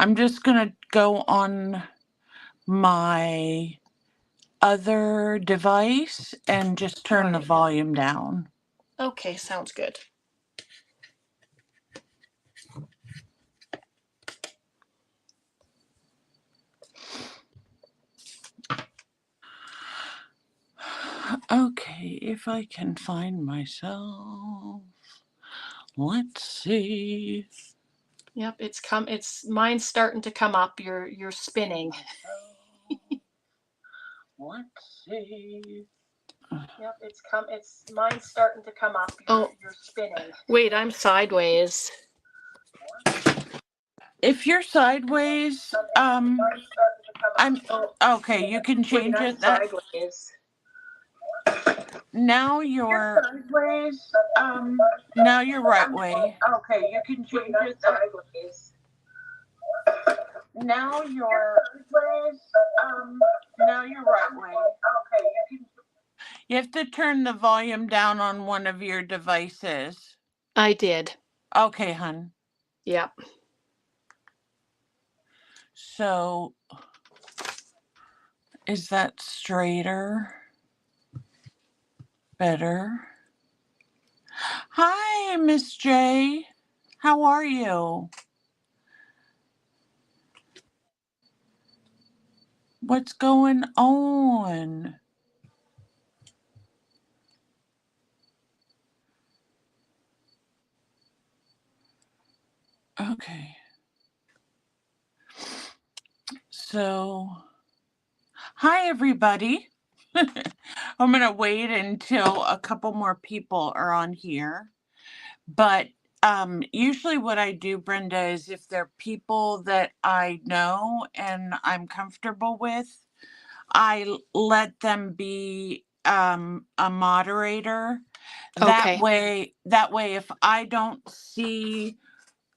I'm just going to go on my other device and just turn the volume down. Okay, sounds good. Okay, if I can find myself. Let's see. Yep, mine's starting to come up. You're spinning. Let's see. Yep, mine's starting to come up. You're spinning. Wait, I'm sideways. If you're sideways, I'm okay. You can change it. Sideways. Now you're sideways. Now you're right way. Okay, you can change it. Sideways. Now you're sideways. Now you're right way. Okay, you can. You have to turn the volume down on one of your devices. I did. Okay, hun. Yep. So, is that straighter? Better? Hi, Miss J. How are you? What's going on? Okay. So, hi, everybody. I'm going to wait until a couple more people are on here. But usually what I do, Brenda, is if they're people that I know and I'm comfortable with, I let them be a moderator. Okay. That way, if I don't see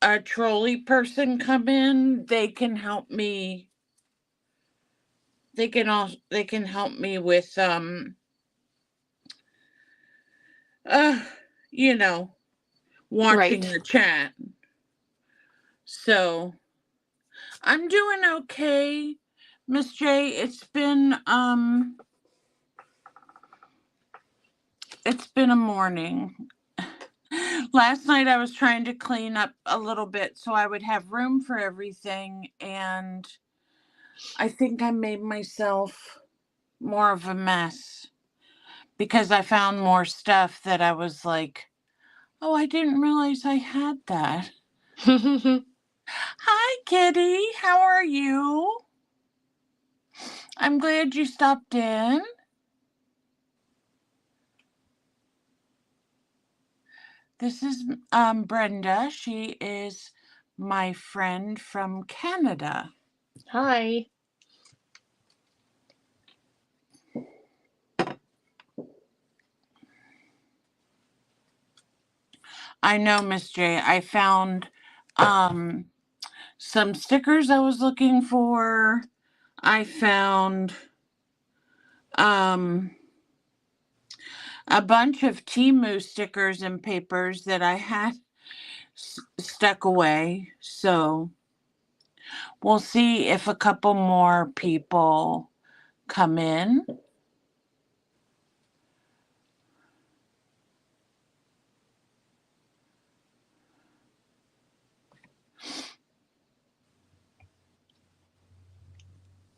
a trolley person come in, they can help me. They can help me with you know, watching the chat. So I'm doing okay, Miss J. It's been a morning. Last night I was trying to clean up a little bit so I would have room for everything, and I think I made myself more of a mess because I found more stuff that I was like, oh, I didn't realize I had that. Hi, Kitty. How are you? I'm glad you stopped in. This is Brenda. She is my friend from Canada. Hi. I know, Miss J. I found some stickers I was looking for. I found a bunch of Temu stickers and papers that I had stuck away. So we'll see if a couple more people come in.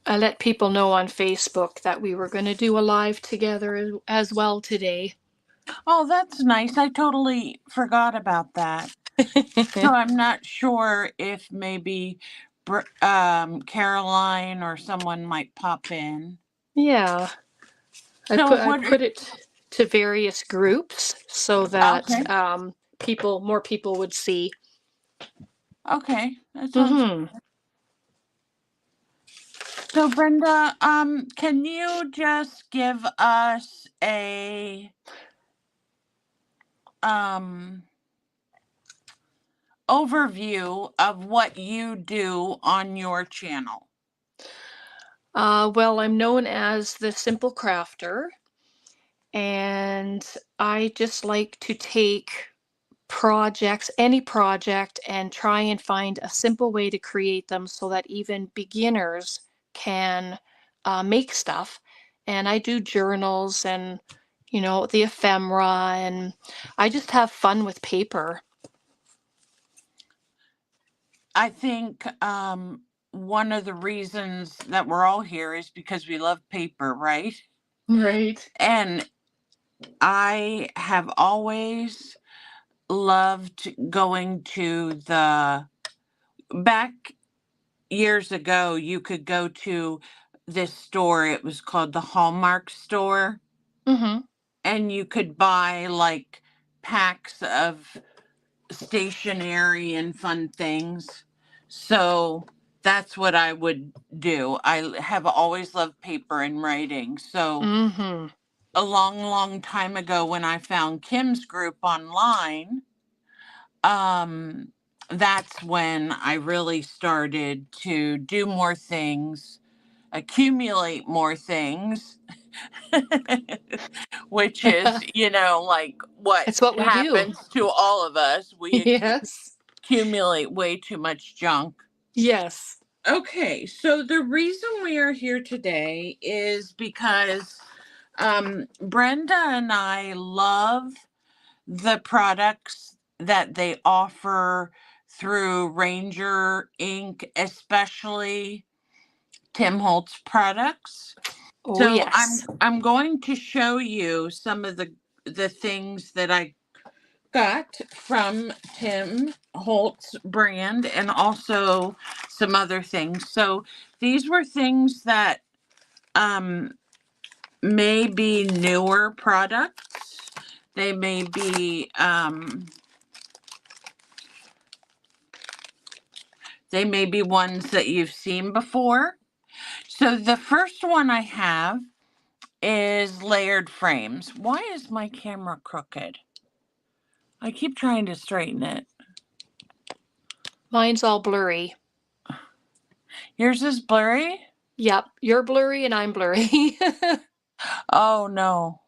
I let people know on Facebook that we were going to do a live together as well today. Oh, that's nice. I totally forgot about that. So I'm not sure if maybe Caroline or someone might pop in. Yeah. So I put it to various groups so that more people would see. Okay, that sounds good. So Brenda, can you just give us a overview of what you do on your channel? Well, I'm known as the Simple Crafter, and I just like to take projects, any project, and try and find a simple way to create them so that even beginners can make stuff. And I do journals and, the ephemera, and I just have fun with paper. I think one of the reasons that we're all here is because we love paper, right? Right. And I have always loved going to back years ago, you could go to this store. It was called the Hallmark store, Mm-hmm. and you could buy like packs of stationery and fun things. So that's what I would do. I have always loved paper and writing. So Mm-hmm. a long, long time ago, when I found Kim's group online, um, that's when I really started to do more things, accumulate more things, which is, like what It's what we do. happens to all of us. We Yes. accumulate way too much junk. Yes. Okay, so the reason we are here today is because Brenda and I love the products that they offer through Ranger Inc., especially Tim Holtz products. Oh, So yes. I'm going to show you some of the things that I got from Tim Holtz brand and also some other things. So these were things that um may be newer products. They may be ones that you've seen before. So the first one I have is layered frames. Why is my camera crooked? I keep trying to straighten it. Mine's all blurry. Yours is blurry? Yep. You're blurry and I'm blurry. Oh no.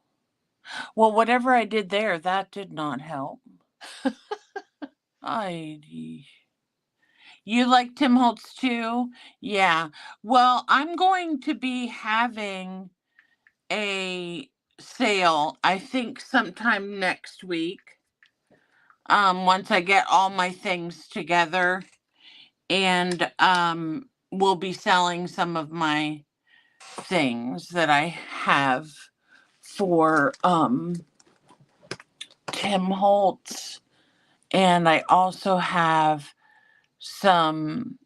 Well, whatever I did there, that did not help. I You like Tim Holtz too? Yeah. Well, I'm going to be having a sale, I think sometime next week. Once I get all my things together, and we'll be selling some of my things that I have for Tim Holtz, and I also have some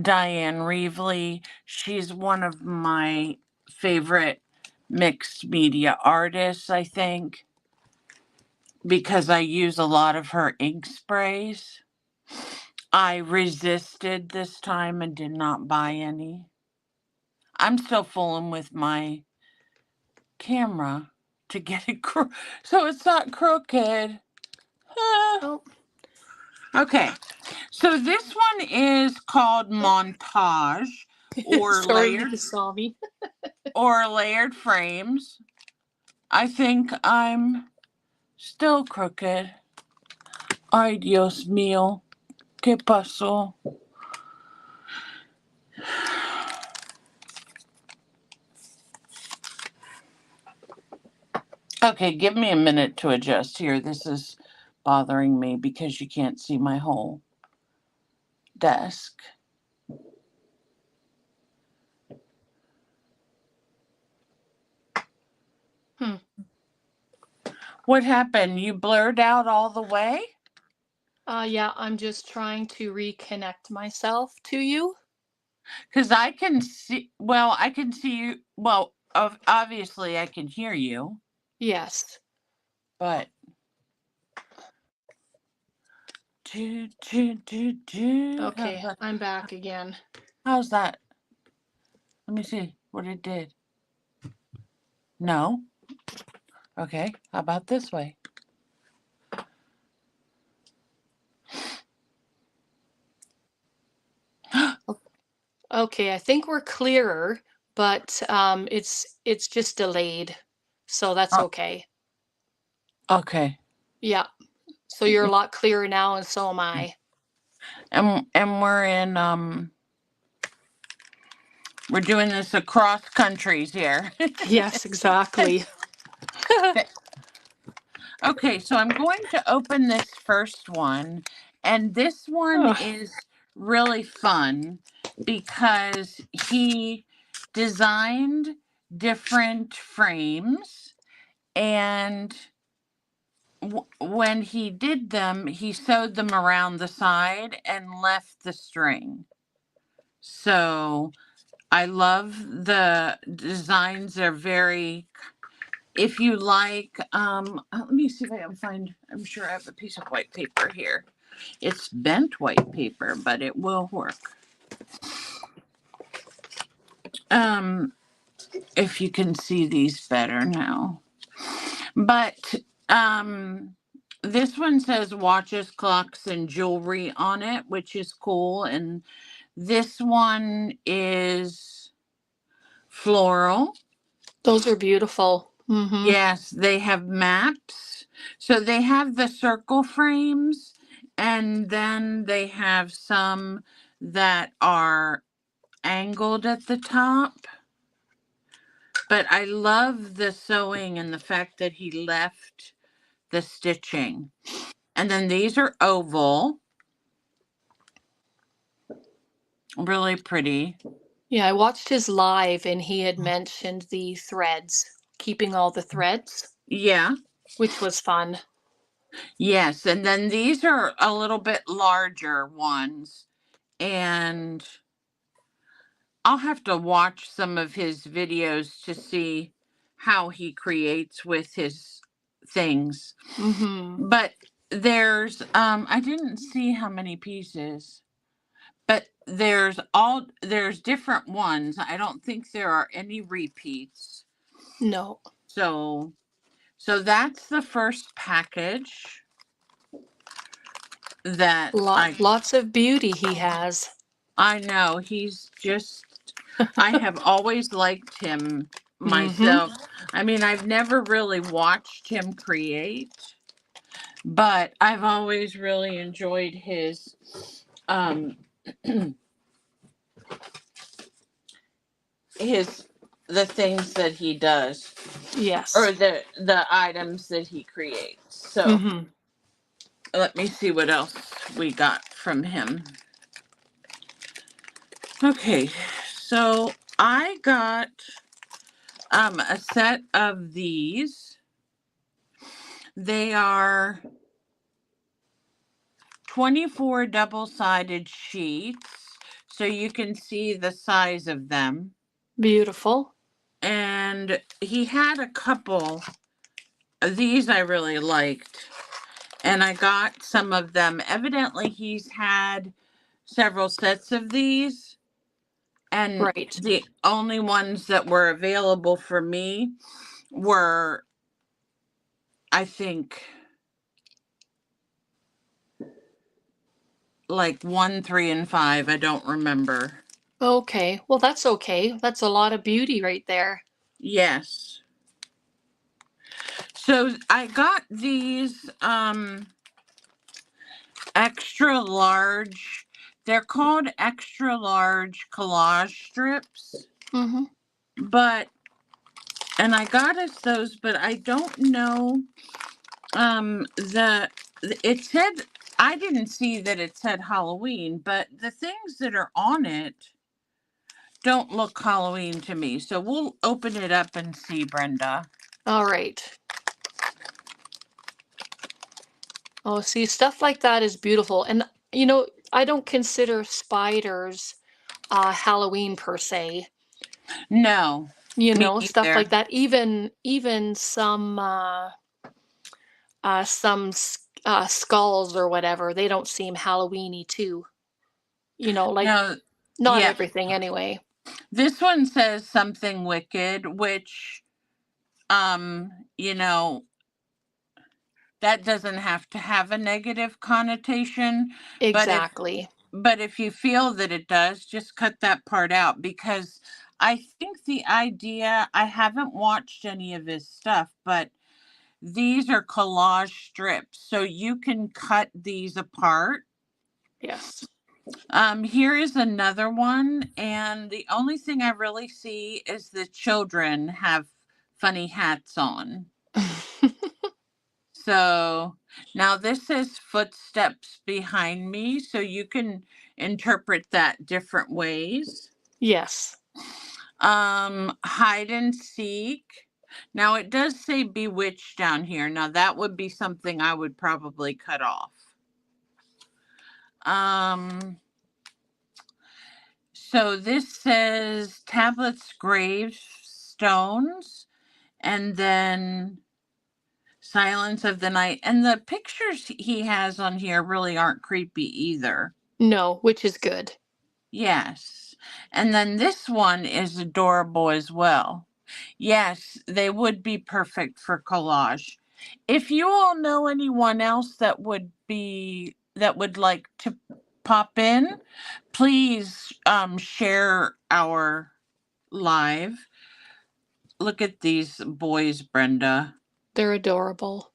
Diane Reevely. She's one of my favorite mixed media artists, I think, because I use a lot of her ink sprays. I resisted this time and did not buy any. I'm still fooling with my camera to get it so it's not crooked. Oh, Okay, so this one is called montage or sorry, you layered just saw me. frames. I think I'm still crooked. Ay, Dios mío, ¿qué pasó? Okay, give me a minute to adjust here. This is bothering me because you can't see my whole desk. What happened? You blurred out all the way? Yeah, I'm just trying to reconnect myself to you. Because I can see, well, I can see you. Well, obviously I can hear you, Yes. but. Okay, I'm back again. How's that? Let me see what it did. No. Okay, how about this way? Okay, I think we're clearer, but it's just delayed, so that's Oh, okay. okay. Yeah. So you're a lot clearer now, and so am I. And we're doing this across countries here. Yes, exactly. Okay, so I'm going to open this first one, and this one Ugh, is really fun because he designed different frames, and when he did them, he sewed them around the side and left the string. So I love the designs. They're very, if you like, let me see if I can find, I'm sure I have a piece of white paper here. It's bent white paper, but it will work. If you can see these better now. But this one says watches, clocks, and jewelry on it, which is cool. And this one is floral. those are beautiful. Mm-hmm. Yes, they have maps. So they have the circle frames, and then they have some that are angled at the top. But I love the sewing and the fact that he left the stitching. And then these are oval. Really pretty. Yeah, I watched his live, and he had mentioned the threads, keeping all the threads, Yeah. which was fun. Yes. And then these are a little bit larger ones. And I'll have to watch some of his videos to see how he creates with his things. Mm-hmm. But there's I didn't see how many pieces, but there's different ones. I don't think there are any repeats. No. So that's the first package that Lots of beauty he has. I know he's just, I have always liked him Mm-hmm. myself. I mean, I've never really watched him create, but I've always really enjoyed his um his the things that he does, or Yes. the items that he creates. So Mm-hmm. let me see what else we got from him. Okay, so I got a set of these. They are 24 double-sided sheets, so you can see the size of them. Beautiful. And he had a couple of these I really liked, and I got some of them. Evidently, he's had several sets of these, and Right. the only ones that were available for me were, I think, like 1, 3, and 5. I don't remember. Okay. Well, that's okay. That's a lot of beauty right there. Yes. So I got these extra large. They're called extra large collage strips, Mm-hmm. but and I got us those, but I don't know the it said, I didn't see that it said Halloween, but the things that are on it don't look Halloween to me. So we'll open it up and see, Brenda. All right. Oh, see, stuff like that is beautiful. And, I don't consider spiders Halloween per se. No, me Stuff neither. like that. Even some skulls or whatever, they don't seem Halloweeny too. Like No, not yeah. everything anyway. This one says something wicked, which um, you know, that doesn't have to have a negative connotation, but Exactly. if you feel that it does, just cut that part out, because I think the idea, I haven't watched any of his stuff, but these are collage strips, so you can cut these apart. Yes. Here is another one, and the only thing I really see is the children have funny hats on. So now this says footsteps behind me, so you can interpret that different ways. Yes. Hide and seek. Now it does say bewitched down here. Now that would be something I would probably cut off. So this says tablets, gravestones, and then silence of the night. And the pictures he has on here really aren't creepy either. No, which is good. Yes. And then this one is adorable as well. Yes, they would be perfect for collage. If you all know anyone else that would like to pop in, please share our live. Look at these boys, Brenda. They're adorable.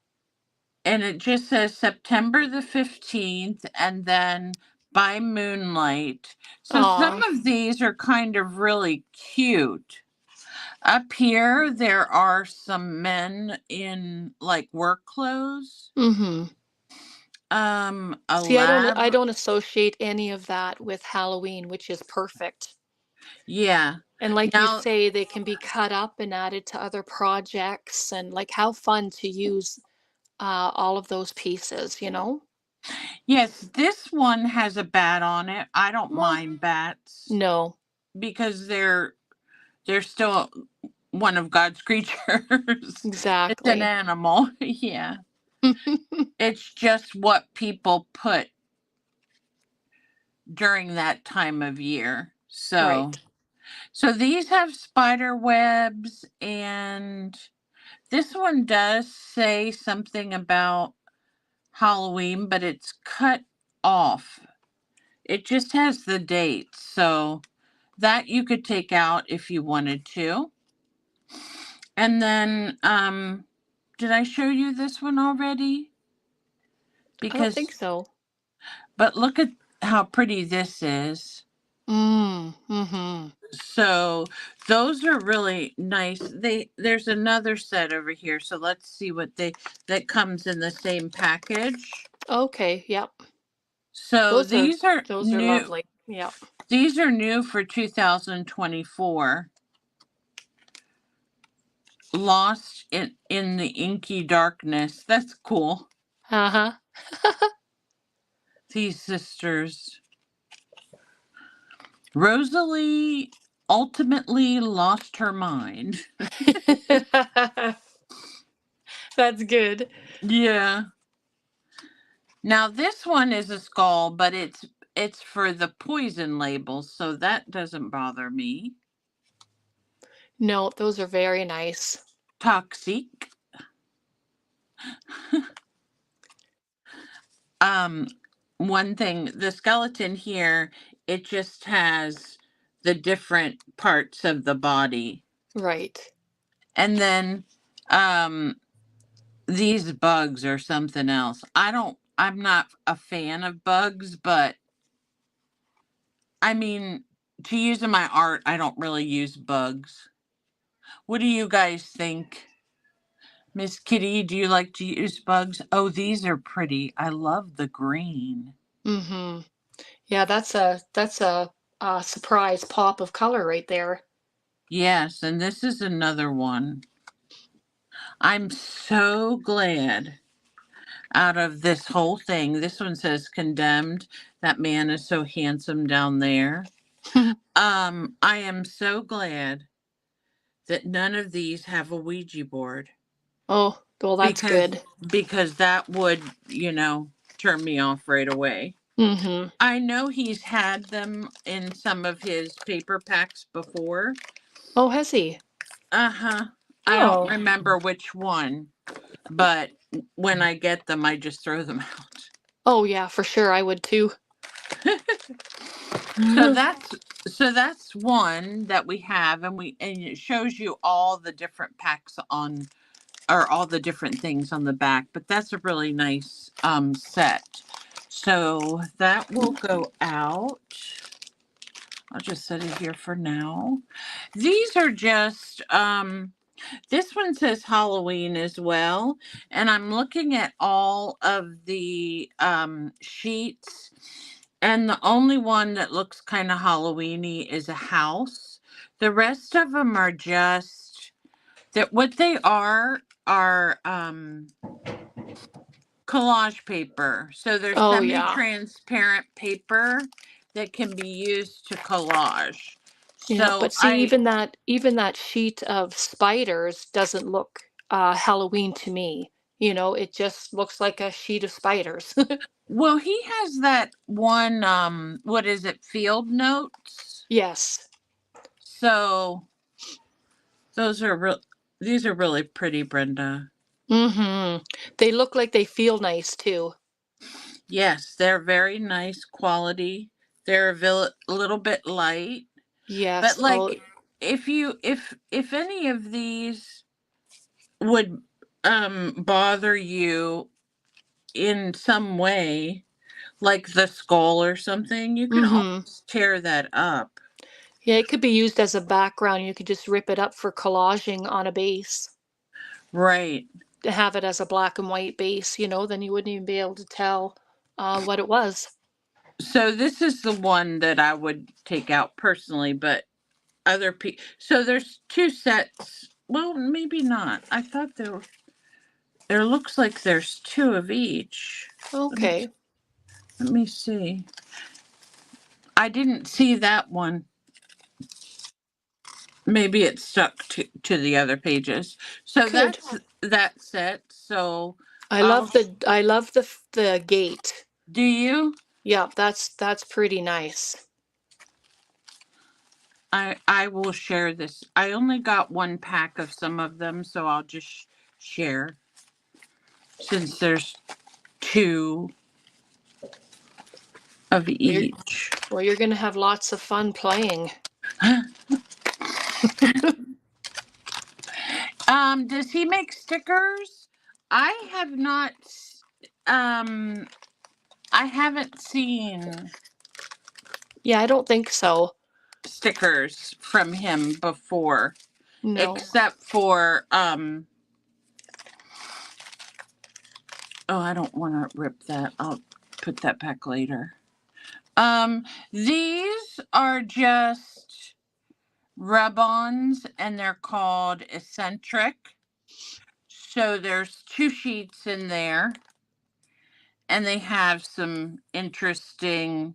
And it just says September the 15th and then by moonlight. So some of these are kind of really cute. Up here, there are some men in like work clothes. Mm-hmm. See, I don't associate any of that with Halloween, which is perfect. Yeah. And like you Now, say, they can be cut up and added to other projects, and like how fun to use all of those pieces, you know? yes, this one has a bat on it. I don't Well, mind bats no, because they're still one of God's creatures. It's an exactly. animal. Yeah. It's just what people put during that time of year. Right. So these have spider webs, and this one does say something about Halloween, but it's cut off. It just has the dates, so that you could take out if you wanted to. And then, did I show you this one already? I don't think Because, so. but look at how pretty this is. Mm-hmm. So those are really nice. There's another set over here. So let's see what that comes in the same package. Okay, yep. So Those are new. lovely. Yep. These are new for 2024. Lost in the inky darkness. That's cool. Uh-huh. These sisters. Rosalie ultimately lost her mind. That's good. Yeah. Now this one is a skull, but it's for the poison labels, so that doesn't bother me. No, those are very nice. Toxic. One thing, the skeleton here, it just has the different parts of the body. Right. And then these bugs are something else. I'm not a fan of bugs, but I mean, to use in my art, I don't really use bugs. What do you guys think? Miss Kitty, do you like to use bugs? Oh, these are pretty. I love the green. Mm-hmm. Yeah, that's a surprise pop of color right there. Yes, and this is another one. I'm so glad out of this whole thing. This one says condemned. That man is so handsome down there. I am so glad that none of these have a Ouija board. Oh, well, that's good. Because that would, turn me off right away. Mm-hmm. I know he's had them in some of his paper packs before. Oh, has he? Uh-huh. I don't remember which one, but when I get them, I just throw them out. Oh, yeah, for sure. I would too. So that's one that we have, and it shows you all the different packs on or all the different things on the back, but that's a really nice set. So that will go out. I'll just set it here for now. These are just this one says Halloween as well, and I'm looking at all of the sheets, and the only one that looks kind of Halloweeny is a house. The rest of them are just that what they are collage paper. So they're Oh yeah. semi-transparent paper that can be used to collage. Yeah, So but see, even that sheet of spiders doesn't look Halloween to me. You know, it just looks like a sheet of spiders. well, he has that one what is it? Field notes. Yes. So those are real these are really pretty, Brenda. Mm-hmm. They look like they feel nice too. Yes, they're very nice quality. They're a little bit light, but Yes. Oh, like if any of these would bother you in some way, like the skull or something, you can mm-hmm. always tear that up. Yeah, it could be used as a background. You could just rip it up for collaging on a base. Right. To have it as a black and white base, you know, then you wouldn't even be able to tell what it was. So this is the one that I would take out personally, but other people. So there's two sets. Well, maybe not. I thought there looks like there's two of each. Okay. Let me see. I didn't see that one. Maybe it stuck to the other pages. So Good. that's that set. So I I'll love the gate. do you? Yeah, that's pretty nice. I will share this. I only got one pack of some of them, so I'll just share since there's two of You're, each. well, you're gonna have lots of fun playing. Does he make stickers? I have not um I haven't seen Yeah, I don't think so. stickers from him before, No. except for oh, I don't want to rip that. I'll put that back later. These are just rub-ons and they're called eccentric. So there's two sheets in there and they have some interesting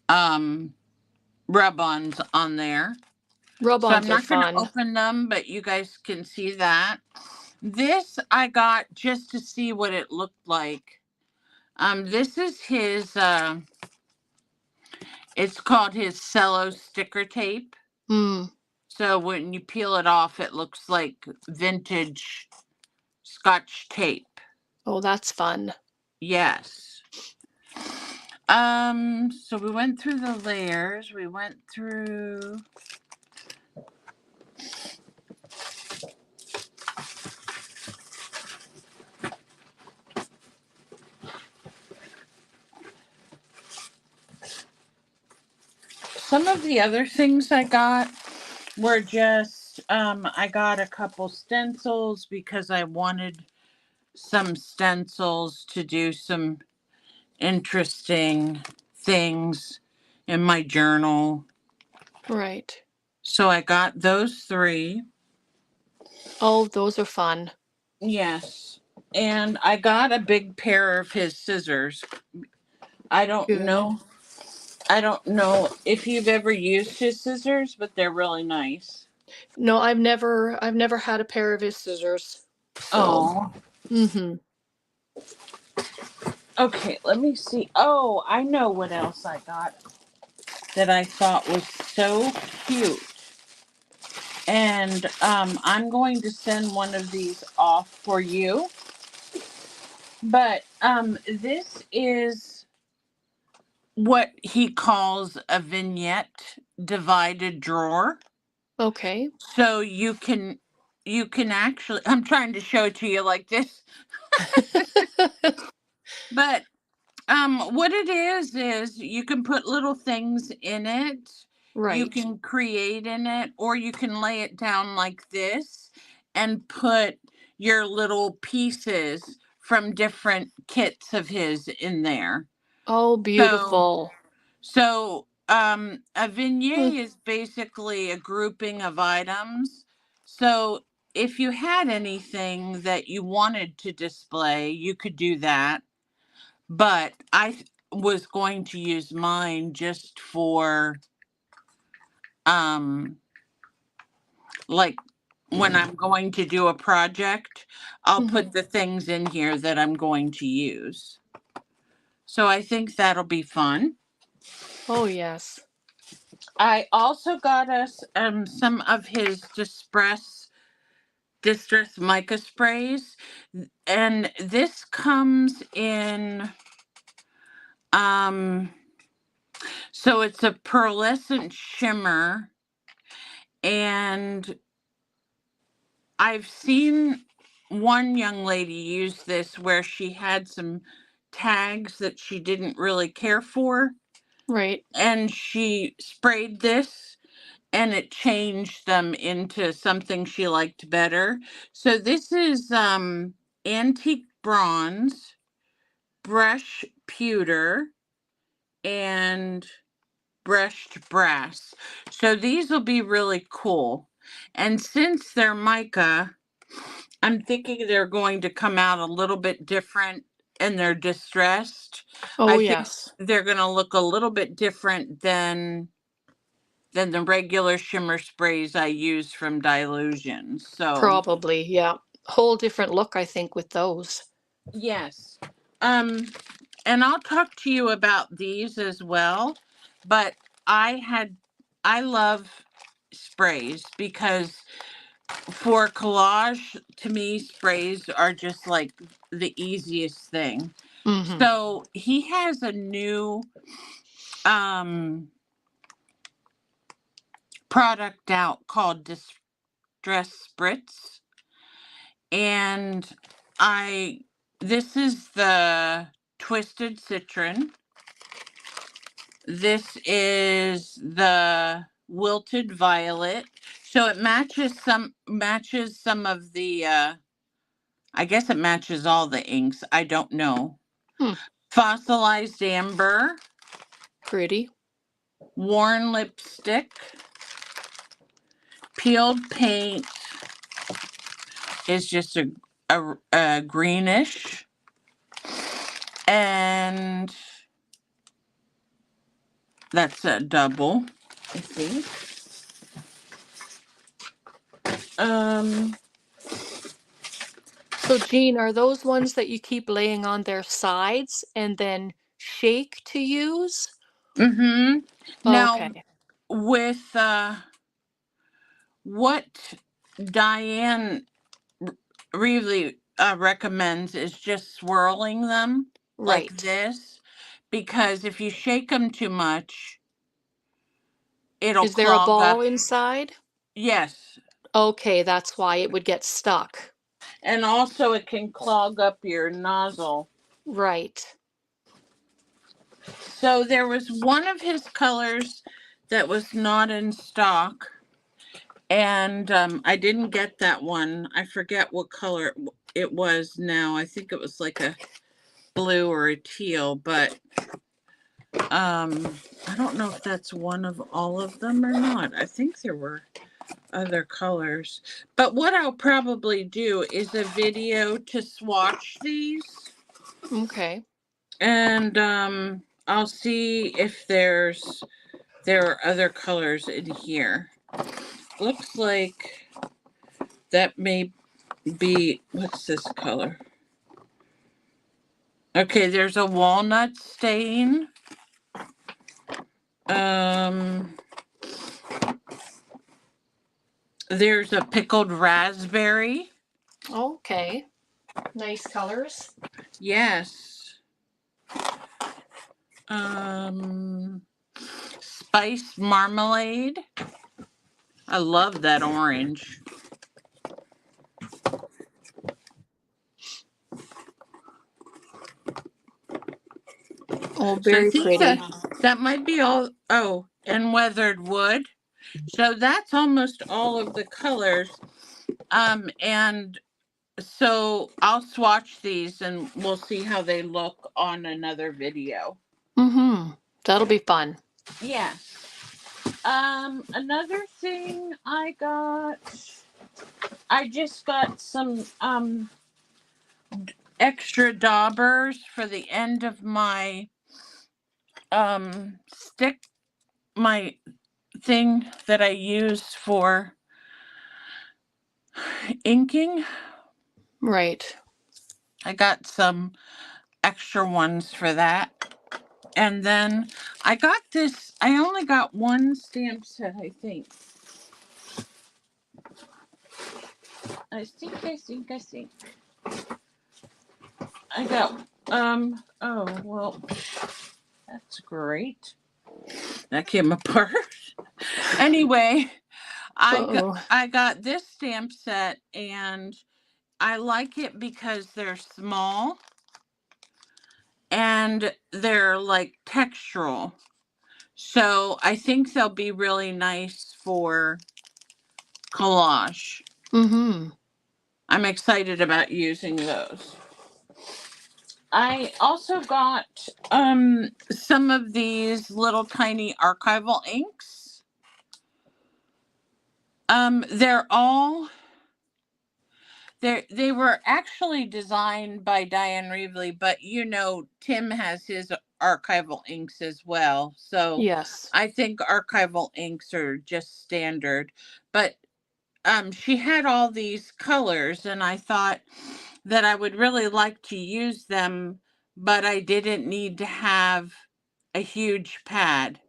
um rub-ons on there. So I'm Rub-ons are not going to fun. open them, but you guys can see that. This I got just to see what it looked like. This is his it's called his cello sticker tape. Hmm. So when you peel it off, it looks like vintage Scotch tape. Oh, that's fun. Yes. So we went through the layers. We went through some of the other things I got were just I got a couple stencils because I wanted some stencils to do some interesting things in my journal. Right. So I got those three. Oh, those are fun. Yes. And I got a big pair of his scissors. I don't Good. know. I don't know if you've ever used his scissors, but they're really nice. No, I've never had a pair of his scissors. So, Oh. mm-hmm. Okay, let me see. Oh, I know what else I got that I thought was so cute. And I'm going to send one of these off for you. But this is what he calls a vignette divided drawer. Okay. So you can you can actually, I'm trying to show it to you like this, but what it is you can put little things in it. You Right. can create in it, or you can lay it down like this and put your little pieces from different kits of his in there. Oh, So, beautiful. a Hmm. vignette is basically a grouping of items. So, if you had anything that you wanted to display, you could do that. But was going to use mine just for, um, like when I'm going to do a project, I'll Hmm. put the things in here that I'm going to use. So, I think that'll be fun. Oh, yes. I also got us some of his distress mica sprays, and this comes in um so it's a pearlescent shimmer, and I've seen one young lady use this where she had some tags that she didn't really care for, Right. and she sprayed this and it changed them into something she liked better. So this is antique bronze, brush pewter, and brushed brass. So these will be really cool. And since they're mica, I'm thinking they're going to come out a little bit different, and they're distressed. Oh, I think yes. they're going to look a little bit different than the regular shimmer sprays I use from Dilution. So, Probably. Yeah. Whole different look, I think, with those. yes. Um and I'll talk to you about these as well, but I had I love sprays because for collage, to me sprays are just like the easiest thing. Hmm. So, he has a new um product out called Distress Spritz, and I this is the twisted citron. This is the wilted violet. So it matches some of the I guess it matches all the inks. I don't know. Hmm. Fossilized amber, Pretty. worn lipstick, peeled paint is just a greenish, and that's a double, I think. Um, So, Jean, are those ones that you keep laying on their sides and then shake to use? mm-hmm. Now, Okay. with what Diane really recommends is just swirling them like Right. this, because if you shake them too much, it'll Is there a clog up. ball inside? Yes. Okay, that's why it would get stuck. And also, it can clog up your nozzle. Right. So, there was one of his colors that was not in stock, and I didn't get that one. I forget what color it was now. I think it was like a blue or a teal, but I don't know if that's one of all of them or not. I think there were other colors. But what I'll probably do is a video to swatch these, Okay. and I'll see if there are other colors in here. Looks like that may be, what's this color? Okay, there's a walnut stain. Um there's a pickled raspberry. Okay. Nice colors. Yes. Spiced marmalade. I love that orange. Oh, So I very think pretty. that might be all. Oh, and weathered wood. So that's almost all of the colors. And so I'll swatch these and we'll see how they look on another video. Mm-hmm. That'll be fun. Yeah. Another thing I just got some extra daubers for the end of my stick, my thing that I use for inking. Right. I got some extra ones for that. And then I got this, I only got one stamp set, I think. I think. I got, oh, well, that's great. That came apart. Anyway, Uh-oh. I got this stamp set and I like it because they're small and they're like textural. So I think they'll be really nice for collage. Mm-hmm. I'm excited about using those. I also got some of these little tiny archival inks. They're all they were actually designed by Diane Reevely, but you know Tim has his archival inks as well. So Yes. I think archival inks are just standard. But she had all these colors and I thought that I would really like to use them, but I didn't need to have a huge pad.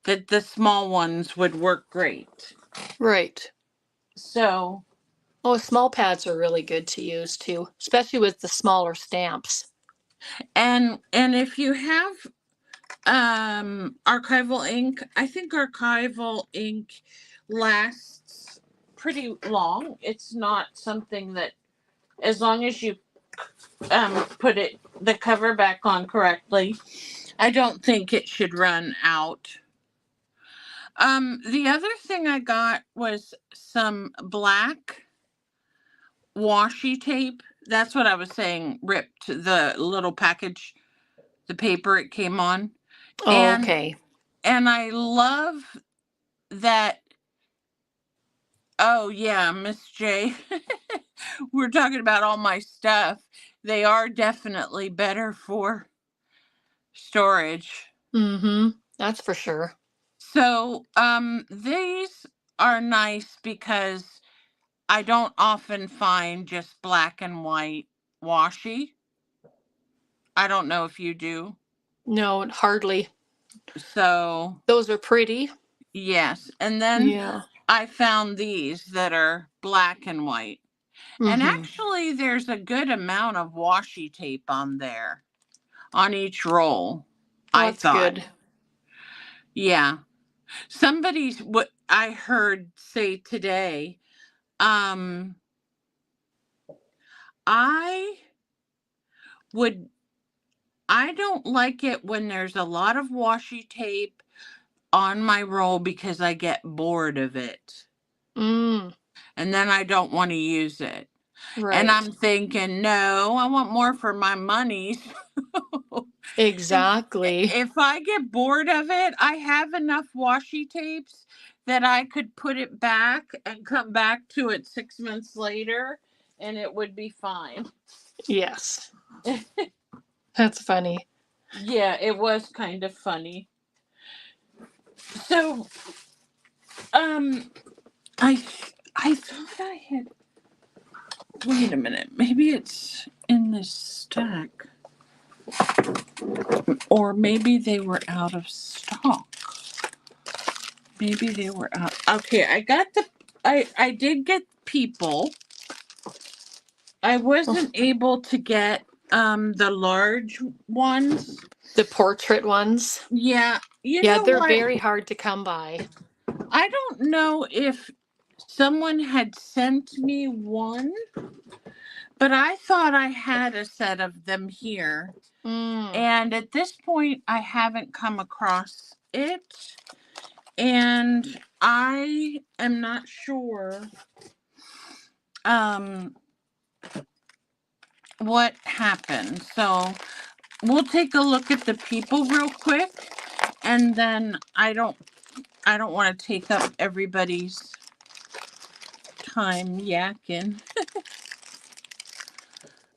That the small ones would work great. Right. So, Oh, small pads are really good to use too, especially with the smaller stamps. and if you have archival ink, I think archival ink lasts pretty long. It's not something that, as long as you put the cover back on correctly, I don't think it should run out. The other thing I got was some black washi tape. That's what I was saying, ripped the little package, the paper it came on. Oh, And okay. I love that. Oh yeah, Miss J. We're talking about all my stuff. They are definitely better for storage. Mm-hmm. That's for sure. So, these are nice because I don't often find just black and white washi. I don't know if you do. No, hardly. So, Those are pretty. yes. And then Yeah. I found these that are black and white. And Mm-hmm. actually, there's a good amount of washi tape on there, on each roll, Oh, I that's thought. good. Yeah. Somebody's, what I heard say today, um, I would, I don't like it when there's a lot of washi tape on my roll because I get bored of it. Mm, And then I don't want to use it. And right. I'm thinking, no, I want more for my money. if Exactly. if I get bored of it, I have enough washi tapes that I could put it back and come back to it 6 months later and it would be fine. Yes. That's funny. Yeah, it was kind of funny. So, um, I thought I had. Wait a minute. Maybe it's in this stack, or maybe they were out of stock. Maybe they were out. Okay, I got the. I did get people. I wasn't able to get the large ones. The portrait ones. Yeah, you Yeah, know they're what? very hard to come by. I don't know if someone had sent me one, but I thought I had a set of them here. Mm, And at this point, I haven't come across it. And I am not sure um, what happened. So we'll take a look at the people real quick. And then I don't want to take up everybody's time yakking.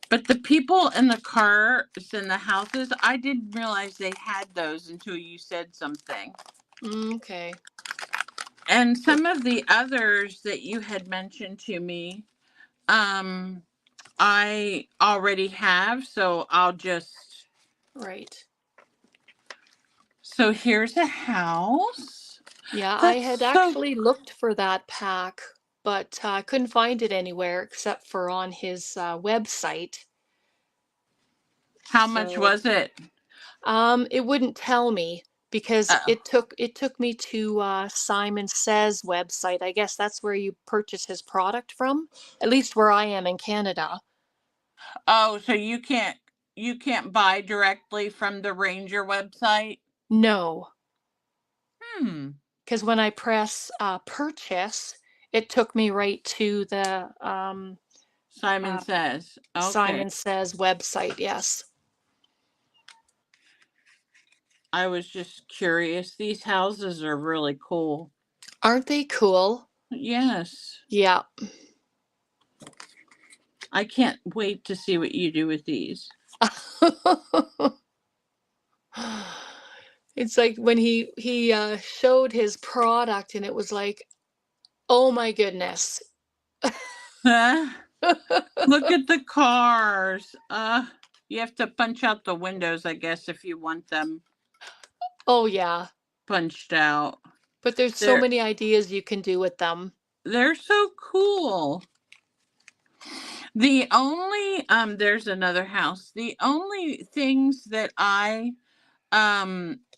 But the people in the cars and the houses, I didn't realize they had those until you said something. okay. And some of the others that you had mentioned to me, um, I already have, so I'll just. Right. So here's a house. Yeah, I That's had so. actually looked for that pack, but I couldn't find it anywhere except for on his website. How much So, was it? it wouldn't tell me because Oh, it took me to Simon Says website. I guess that's where you purchase his product from, at least where I am in Canada. oh, so you can't buy directly from the Ranger website? No, Hmm. because when I press purchase, it took me right to the Simon uh, Says. Okay. Simon Says website. Yes. I was just curious. These houses are really cool. Aren't they cool? Yes. Yeah. I can't wait to see what you do with these. It's like when he showed his product and it was like, "Oh my goodness." Huh? Look at the cars. You have to punch out the windows, I guess, if you want them Oh yeah. punched out. But there's so They're many ideas you can do with them. they're so cool. The only there's another house. The only things that I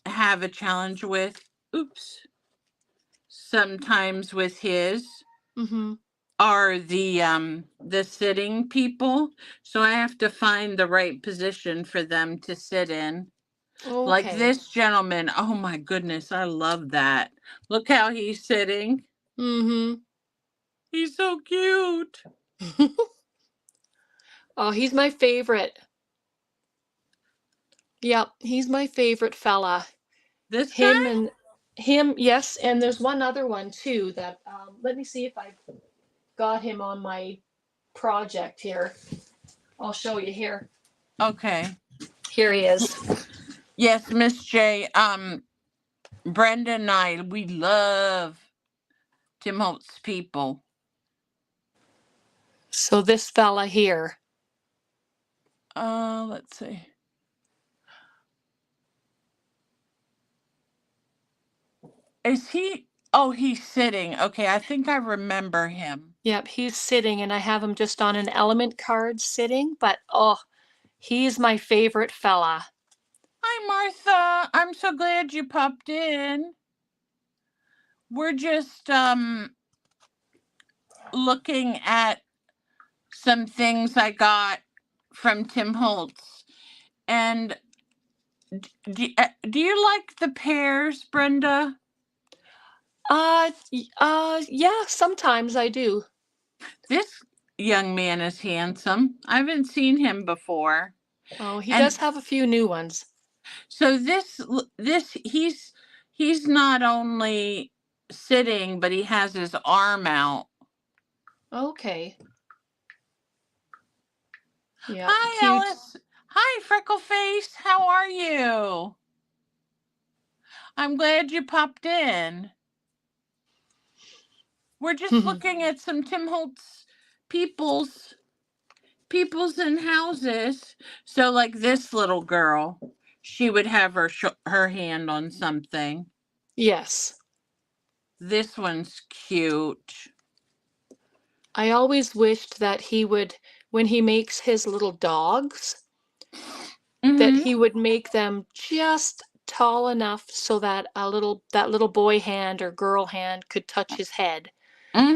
have a challenge with, oops, sometimes with his Mhm. are the sitting people. So I have to find the right position for them to sit in. Like Okay. this gentleman, oh my goodness, I love that. Look how he's sitting. Mhm. He's so cute. Oh, he's my favorite. Yep, he's my favorite fella. This guy? Him, yes, and there's one other one too that let me see if I've got him on my project here. I'll show you here. Okay. Here he is. Yes, Miss J. Brenda and I, we love Tim Holtz people. So this fella here. Let's see. Is he? Oh, he's sitting. Okay, I think I remember him. Yep, he's sitting and I have him just on an element card sitting, but oh, he's my favorite fella. Hi, Martha. I'm so glad you popped in. We're just looking at some things I got from Tim Holtz. And do you like the pears, Brenda? Yeah, sometimes I do. This young man is handsome. I haven't seen him before. Oh, he And does have a few new ones. so this he's not only sitting, but he has his arm out. Okay. Yeah, Hi, cute. Alice. Hi, Freckleface. How are you? I'm glad you popped in. We're just looking at some Tim Holtz peoples in houses. So like this little girl, she would have her hand on something. Yes. This one's cute. I always wished that he would, when he makes his little dogs, that Mhm. he would make them just tall enough so that that little boy hand or girl hand could touch his head.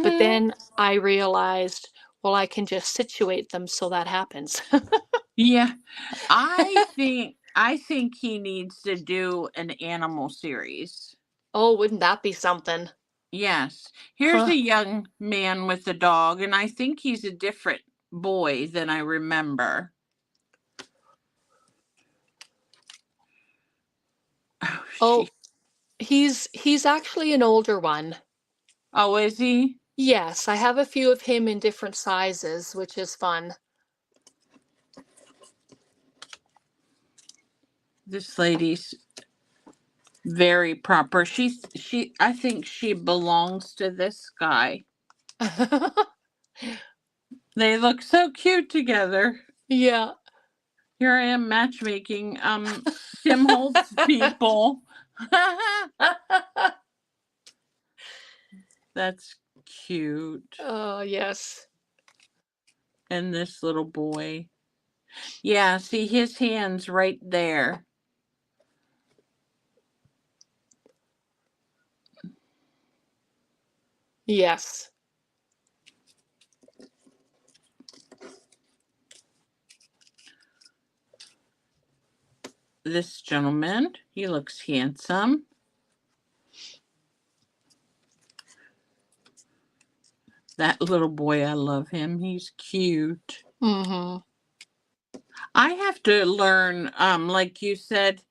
But Mhm. then I realized, well, I can just situate them so that happens. Yeah. I think he needs to do an animal series. Oh, wouldn't that be something? Yes. Here's Huh. a young man with a dog, and I think he's a different boy than I remember. Oh, she. Oh, he's actually an older one. Oh, is he? Yes, I have a few of him in different sizes, which is fun. This lady's very proper. I think she belongs to this guy. They look so cute together. Yeah. Here I am matchmaking Tim Holtz people. That's cute. Oh, yes. And this little boy. Yeah, see his hands right there. Yes. This gentleman, he looks handsome. That little boy, I love him. He's cute. Mm-hmm. I have to learn, like you said,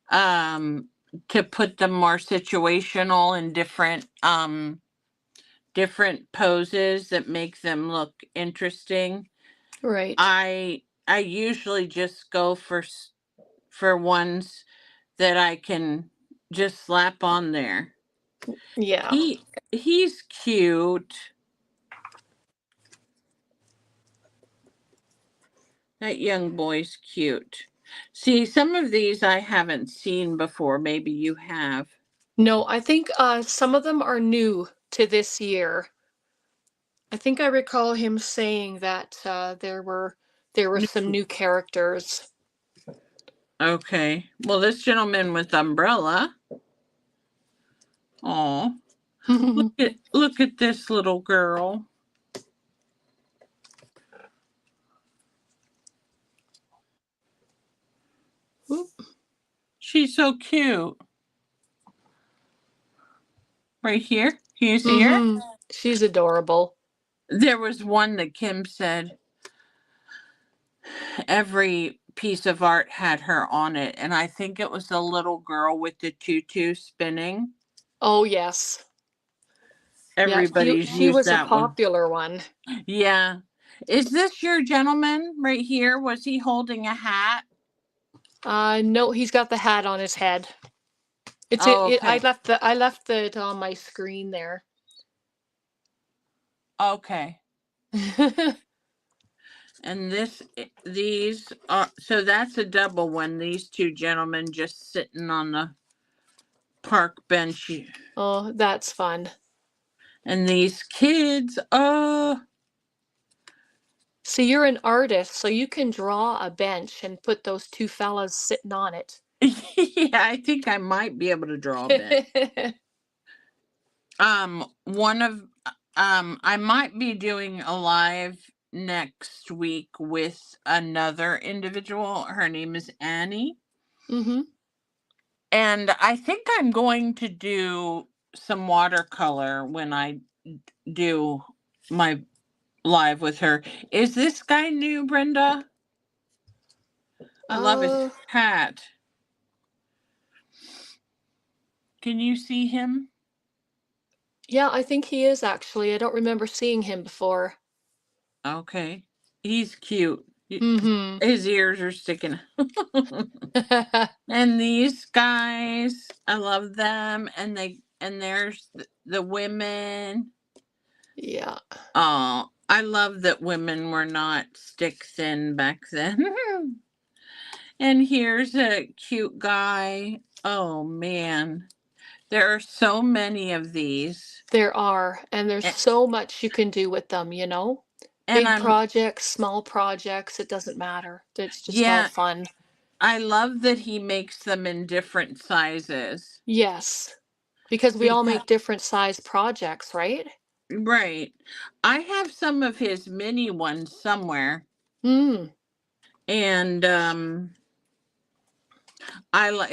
um, to put them more situational and different poses that make them look interesting. Right. I usually just go for ones that I can just slap on there. Yeah. He's cute. That young boy's cute. See, some of these I haven't seen before. Maybe you have. No, I think some of them are new to this year. I think I recall him saying that there were some new characters. Okay. Well, this gentleman with umbrella. Oh, look at this little girl. She's so cute. Right here. Can you see her? Mm-hmm. She's adorable. There was one that Kim said every piece of art had her on it, and I think it was the little girl with the tutu spinning. Oh, yes. Yeah, she Everybody's she used was a that one. popular one. Yeah. Is this your gentleman right here? Was he holding a hat? No, he's got the hat on his head. Oh, I okay. left it on my screen there. Okay. And these are, so that's a double one. These two gentlemen just sitting on the park bench. Oh, that's fun. And these kids, oh, So you're an artist, so you can draw a bench and put those two fellas sitting on it. yeah, I think I might be able to draw a bit. One of I might be doing a live next week with another individual. Her name is Annie. Mm-hmm. And I think I'm going to do some watercolor when I do my live with her. Is this guy new, Brenda? I love his Uh, hat. Can you see him? yeah, I think he is actually. I don't remember seeing him before. Okay. He's cute. Mm-hmm. His ears are sticking. And these guys, I love them. And there's the women. Yeah. Oh, I love that women were not stick thin back then. And here's a cute guy. Oh man. There are so many of these. There are, and there's A- so much you can do with them, you know? And Big I'm, projects, small projects, it doesn't matter. It's just all yeah, fun. I love that he makes them in different sizes. Yes, because we all Because, make different size projects, right? right. I have some of his mini ones somewhere. Mm. And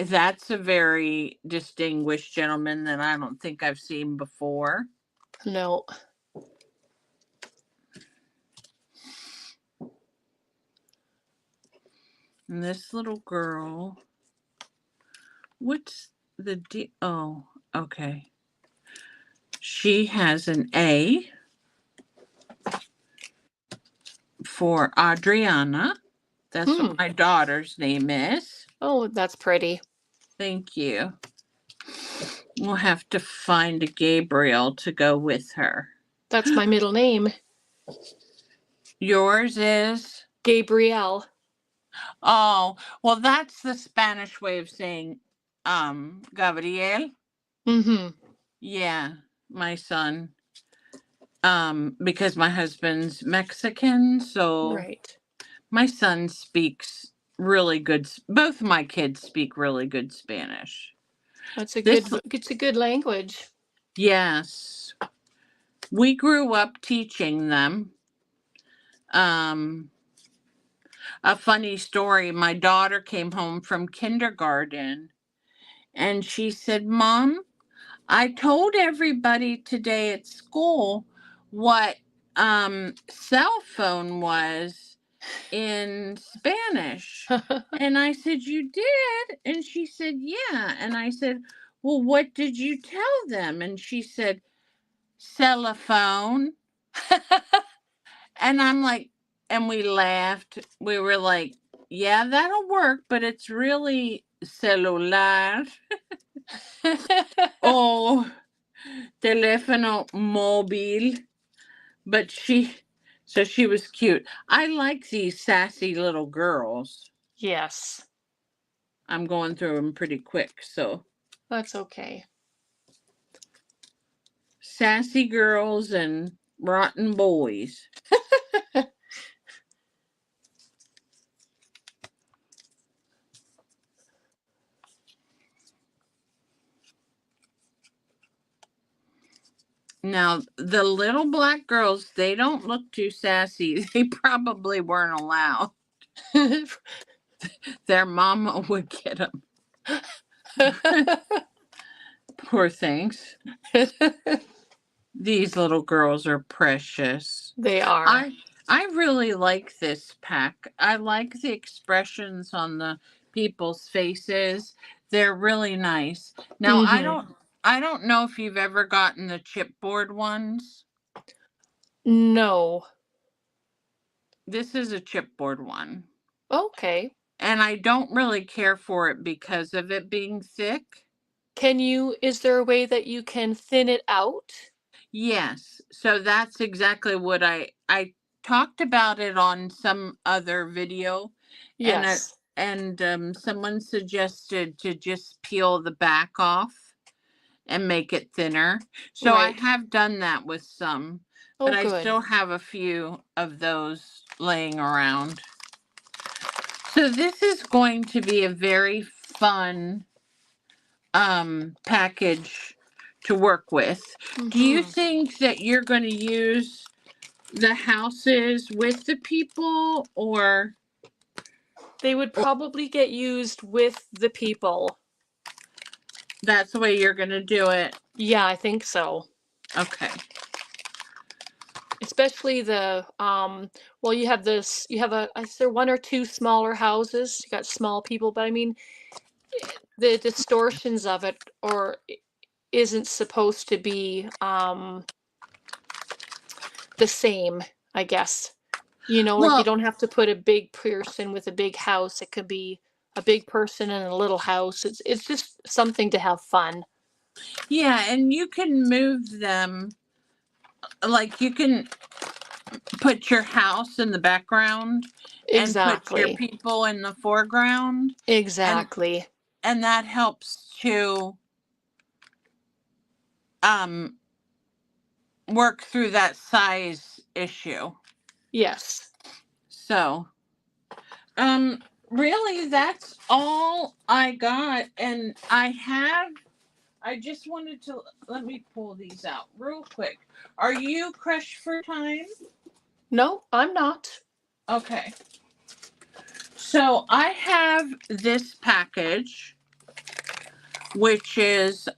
that's a very distinguished gentleman that I don't think I've seen before. No. And this little girl, what's the oh, okay. She has an A for Adriana. That's what my daughter's name is. Oh, that's pretty. Thank you. We'll have to find a Gabriel to go with her. That's my middle name. Yours is? Gabrielle. Oh, well, that's the Spanish way of saying Gabriel. Mm-hmm. Yeah, my son. Because my husband's Mexican, so Right. my son speaks really good. Both my kids speak really good Spanish. That's a This, it's a good language. yes, we grew up teaching them. A funny story. My daughter came home from kindergarten, and she said, "Mom, I told everybody today at school what cell phone was in Spanish." And I said, "You did?" And she said, "Yeah." And I said, "Well, what did you tell them?" And she said, "Cellophone." And I'm like, and we laughed. We were like, "Yeah, that'll work, but it's really celular." Oh, teléfono móvil. But she was cute. I like these sassy little girls. Yes. I'm going through them pretty quick, so. That's okay. Sassy girls and rotten boys. Now, the little black girls, they don't look too sassy. They probably weren't allowed. Their mama would get them. Poor things. These little girls are precious. They are. I really like this pack. I like the expressions on the people's faces. They're really nice. Now, I don't know if you've ever gotten the chipboard ones. No. This is a chipboard one. Okay. And I don't really care for it because of it being thick. Is there a way that you can thin it out? Yes. So that's exactly what I talked about it on some other video, and Yes. someone suggested to just peel the back off and make it thinner. So I Right. have done that with some, Oh, but I good. still have a few of those laying around. So this is going to be a very fun package to work with. Do you think that you're going to use the houses with the people, or They would probably get used with the people. that's the way you're going to do it? Yeah, I think so. Okay. Especially well, you have is there one or two smaller houses? You got small people, but I mean, the distortions of it isn't supposed to be the same, I guess. Like you Well, don't have to put a big person with a big house. It could be a big person in a little house. It's just something to have fun. yeah, and you can move them, like you can put your house in the background and put your Exactly. people in the foreground, and Exactly. that helps to um work through that size issue. Yes. So, really, that's all I got. And I just wanted to, let me pull these out real quick. Are you crushed for time? No, I'm not. Okay. So I have this package, which is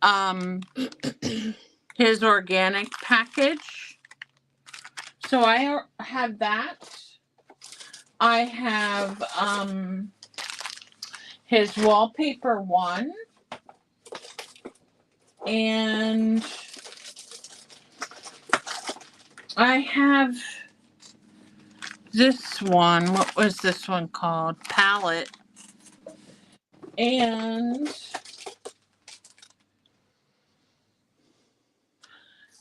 his organic package. So I have that. I have his wallpaper one. And I have this one. What was this one called? Palette. And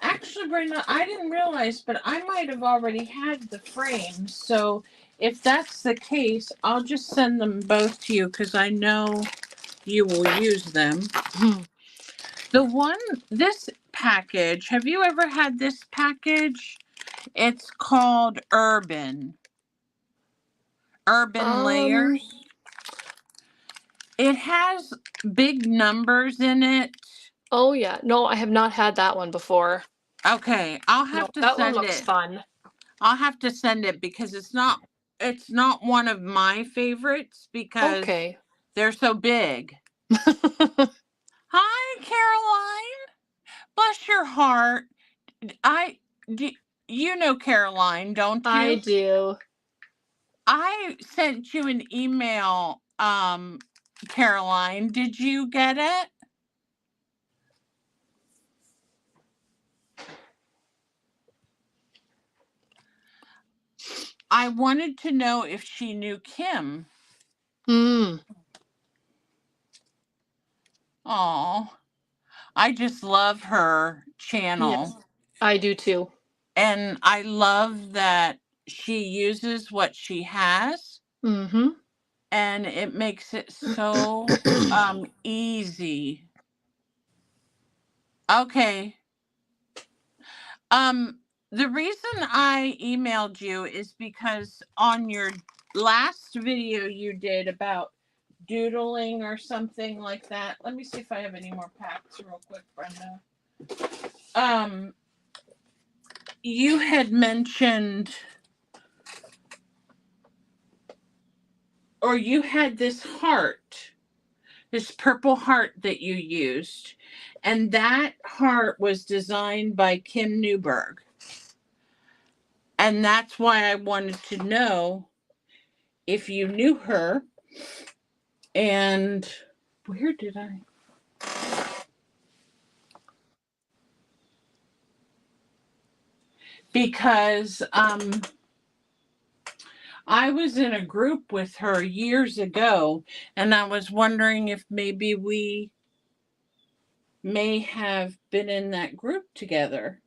actually, Brenda, I didn't realize, but I might have already had the frames. So if that's the case, I'll just send them both to you because I know you will use them. This package, have you ever had this package? It's called Urban Layers. It has big numbers in it. Oh yeah, no, I have not had that one before. Okay, I'll have to send it. That one looks fun. I'll have to send it because it's not one of my favorites because they're so big. Hi, Caroline. Bless your heart. You know Caroline, don't you? I do. I sent you an email, Caroline. Did you get it? I wanted to know if she knew Kim. Oh, I just love her channel. Yes, I do too. And I love that she uses what she has. And it makes it so easy. Okay. The reason I emailed you is because on your last video you did about doodling or something like that. Let me see if I have any more packs real quick, Brenda. You had mentioned, or you had this heart, this purple heart that you used, and that heart was designed by Kim Newberg. And that's why I wanted to know if you knew her. And where did I? Because I was in a group with her years ago, and I was wondering if maybe we may have been in that group together.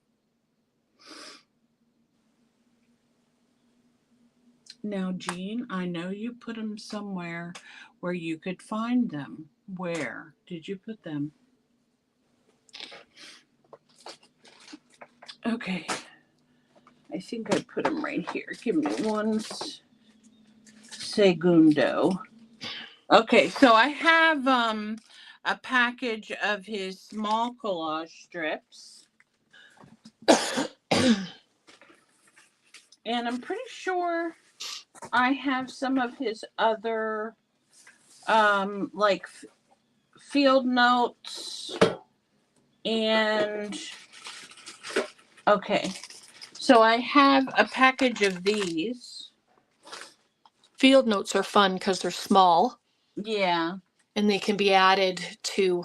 Now, Jean, I know you put them somewhere where you could find them. Where did you put them? Okay. I think I put them right here. Give me one segundo. Okay, so I have a package of his small collage strips. And I'm pretty sure I have some of his other like field notes and okay. So I have a package of these. Field notes are fun because they're small. Yeah. And they can be added to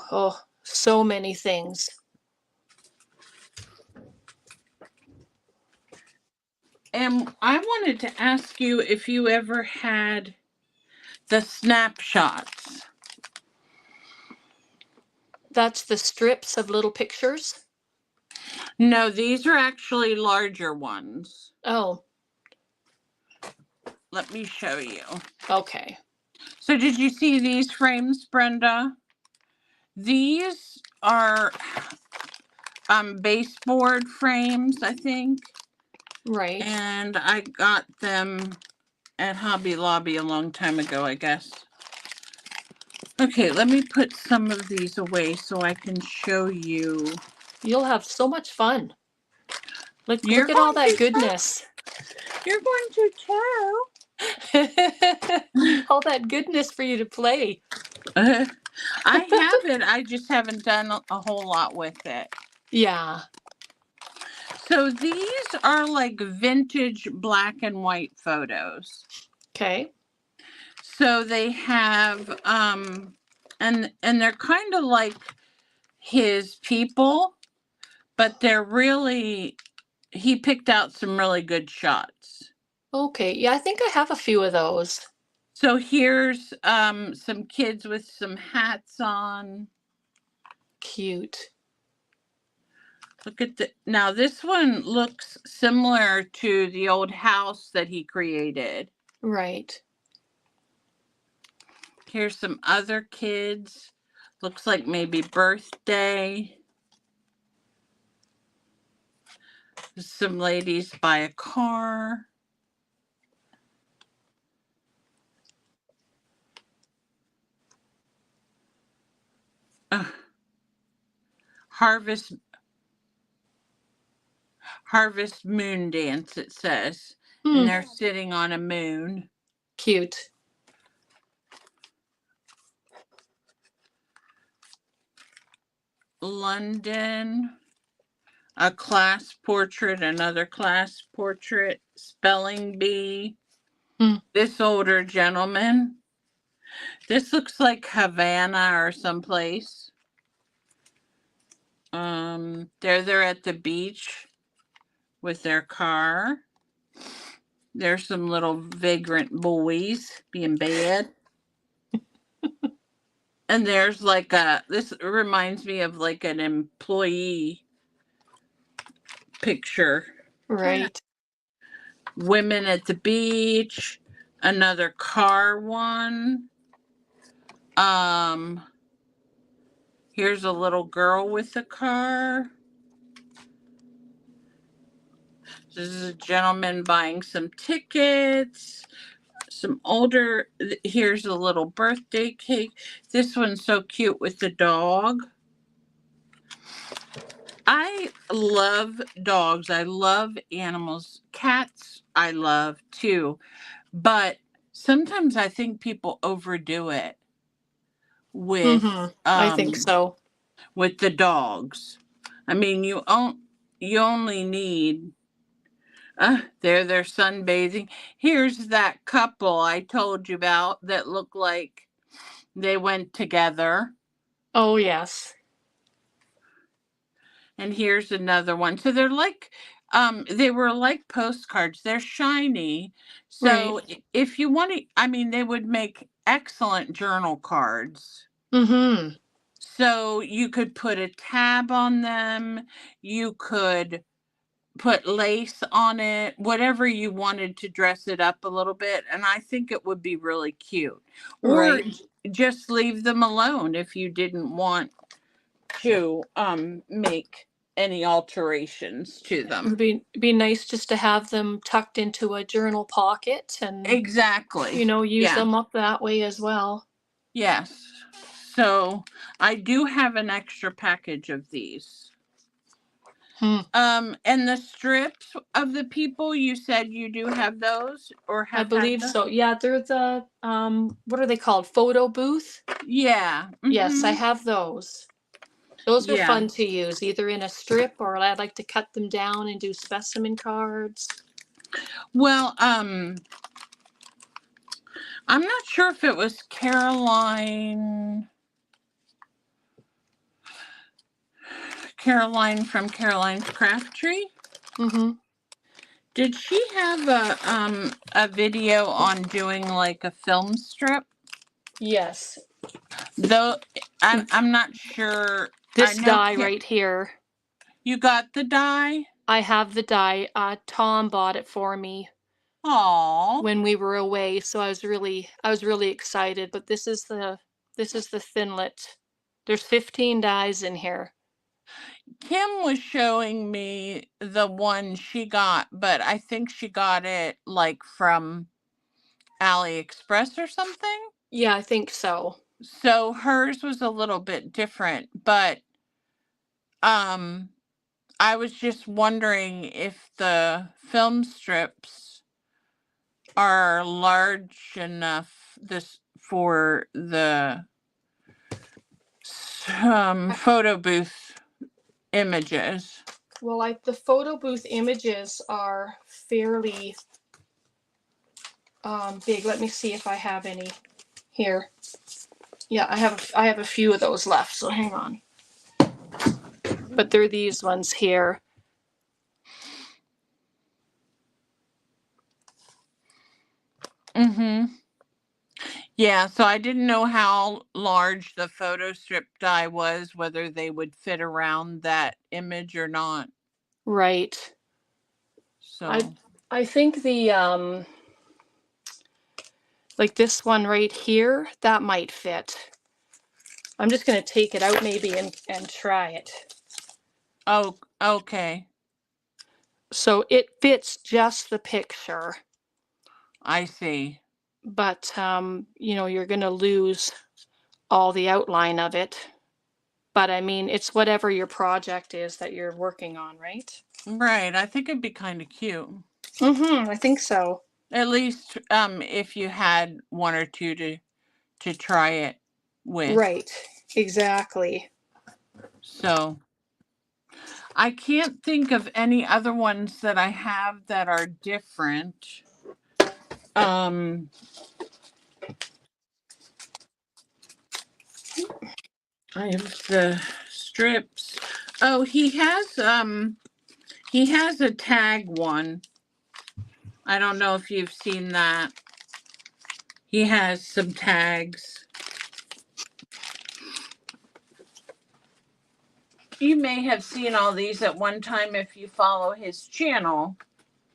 so many things. And I wanted to ask you if you ever had the snapshots. That's the strips of little pictures? No, these are actually larger ones. Oh. Let me show you. Okay. So did you see these frames, Brenda? These are baseboard frames, I think. Right. And I got them at Hobby Lobby a long time ago, I guess. Okay, let me put some of these away so I can show you. You'll have so much fun. Look at all that goodness. You're going to too. All that goodness for you to play. I have it. I just haven't done a whole lot with it. Yeah. So these are like vintage black and white photos. Okay. So they have and they're kind of like his people, but they're really he picked out some really good shots. Okay. Yeah, I think I have a few of those. So here's some kids with some hats on. Cute. Look at now this one looks similar to the old house that he created. Right. Here's some other kids. Looks like maybe birthday. Some ladies by a car. Uh, harvest moon dance, it says. And they're sitting on a moon. Cute. London. A class portrait, another class portrait. Spelling bee. This older gentleman. This looks like Havana or someplace. They're at the beach with their car. There's some little vagrant boys being bad. And there's like this reminds me of like an employee picture. Right. Women at the beach, another car one. Here's a little girl with a car. This is a gentleman buying some tickets. Some older, here's a little birthday cake. This one's so cute with the dog. I love dogs. I love animals. Cats, I love too. But sometimes I think people overdo it with I think so. with the dogs. I mean, you only need they're sunbathing. Here's that couple I told you about that looked like they went together. Oh, yes. And here's another one. So they're like they were like postcards. They're shiny. So Right. if you want to, I mean, they would make excellent journal cards. Mm-hmm. So you could put a tab on them. You could put lace on it, whatever you wanted to dress it up a little bit. And I think it would be really cute. Or Right. just leave them alone if you didn't want to make any alterations to them. It'd be nice just to have them tucked into a journal pocket and, Exactly. use Yeah. them up that way as well. Yes. So I do have an extra package of these. And the strips of the people, you said you do have those or I have had believe them? so. Yeah, they're the what are they called? Photo booth? Yeah. Yes, I Mm-hmm. have those. Those are Yeah. fun to use, either in a strip or I like to cut them down and do specimen cards. Well, I'm not sure if it was Caroline from Caroline's Craft Tree. Mm-hmm. Did she have a video on doing like a film strip? Yes. Though I'm not sure. I This know die right here. you got the die. I have the die. Tom bought it for me Aw. when we were away, so I was really excited. But this is the Thinlet. There's 15 dies in here. Kim was showing me the one she got, but I think she got it like from AliExpress or something. Yeah, I think so. So hers was a little bit different, but um I was just wondering if the film strips are large enough for the photo booth images. Well, the photo booth images are fairly big. Let me see if I have any here. Yeah, I have a few of those left, so hang on. But they're these ones here. Mm-hmm. Yeah, so I didn't know how large the photo strip die was, whether they would fit around that image or not. Right. So I think the like this one right here, that might fit. I'm just going to take it out maybe and try it. oh, okay. So it fits just the picture, I see. but you know, you're going to lose all the outline of it. But I mean, it's whatever your project is that you're working on, right? Right. I think it'd be kind of cute. I think so. At least if you had one or two to try it with. Right. Exactly. So I can't think of any other ones that I have that are different. I have the strips. Oh, he has a tag one. I don't know if you've seen that. He has some tags. You may have seen all these at one time if you follow his channel.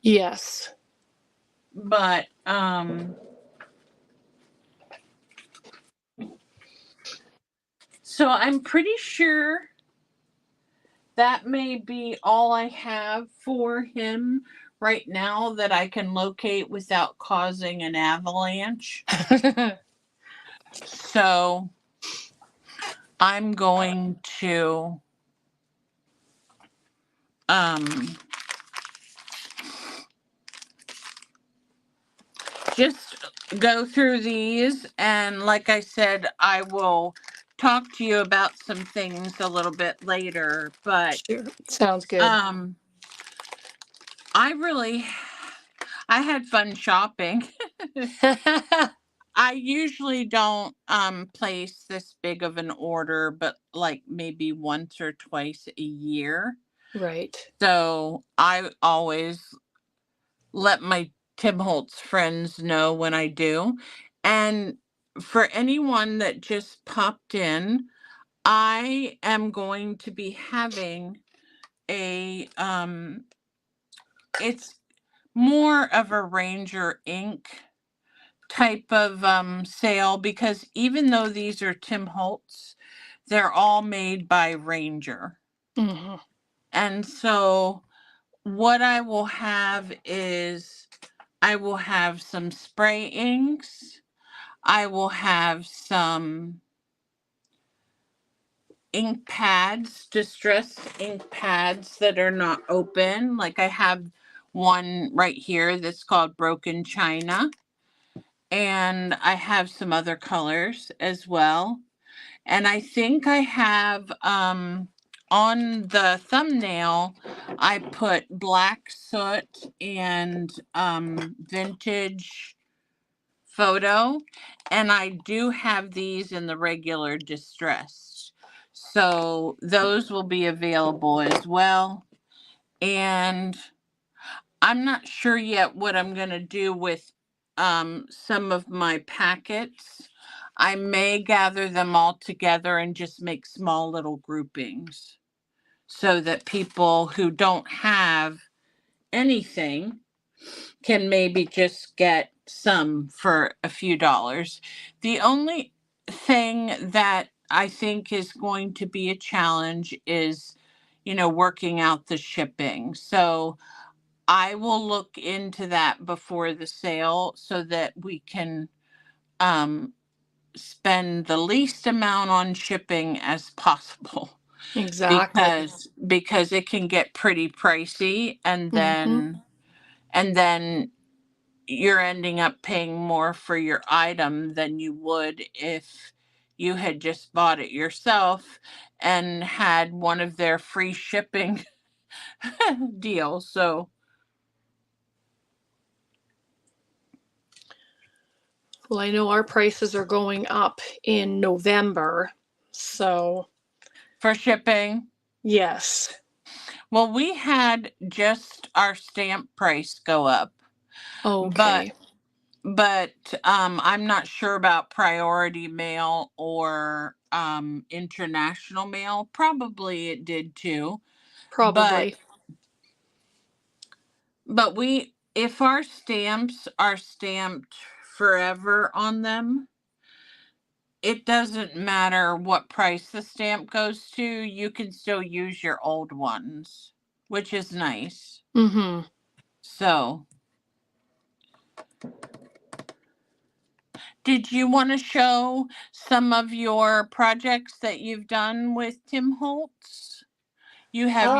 Yes. But so I'm pretty sure that may be all I have for him right now that I can locate without causing an avalanche. So I'm going to just go through these, and like I said, I will talk to you about some things a little bit later, but Sure. Sounds good. I had fun shopping. I usually don't place this big of an order, but like maybe once or twice a year. Right. So I always let my Tim Holtz friends know when I do. And for anyone that just popped in, I am going to be having a it's more of a Ranger Inc. type of sale, because even though these are Tim Holtz, they're all made by Ranger. Mm-hmm. And so what I will have is I will have some spray inks. I will have some ink pads, distressed ink pads that are not open. Like I have one right here that's called Broken China. And I have some other colors as well. And I think I have on the thumbnail, I put black soot and vintage photo, and I do have these in the regular distressed. So those will be available as well. And I'm not sure yet what I'm going to do with some of my packets. I may gather them all together and just make small little groupings so that people who don't have anything can maybe just get some for a few dollars. The only thing that I think is going to be a challenge is, working out the shipping. So I will look into that before the sale so that we can spend the least amount on shipping as possible. Exactly. Because it can get pretty pricey, and then you're ending up paying more for your item than you would if you had just bought it yourself and had one of their free shipping deals. So, Well, I know our prices are going up in November. So, for shipping, yes. well, we had just our stamp price go up, but Okay. but I'm not sure about priority mail or international mail. Probably it did too, but Probably. we, if our stamps are stamped forever on them, it doesn't matter what price the stamp goes to. You can still use your old ones, which is nice. Mm-hmm. So, did you want to show some of your projects that you've done with Tim Holtz? You have Uh,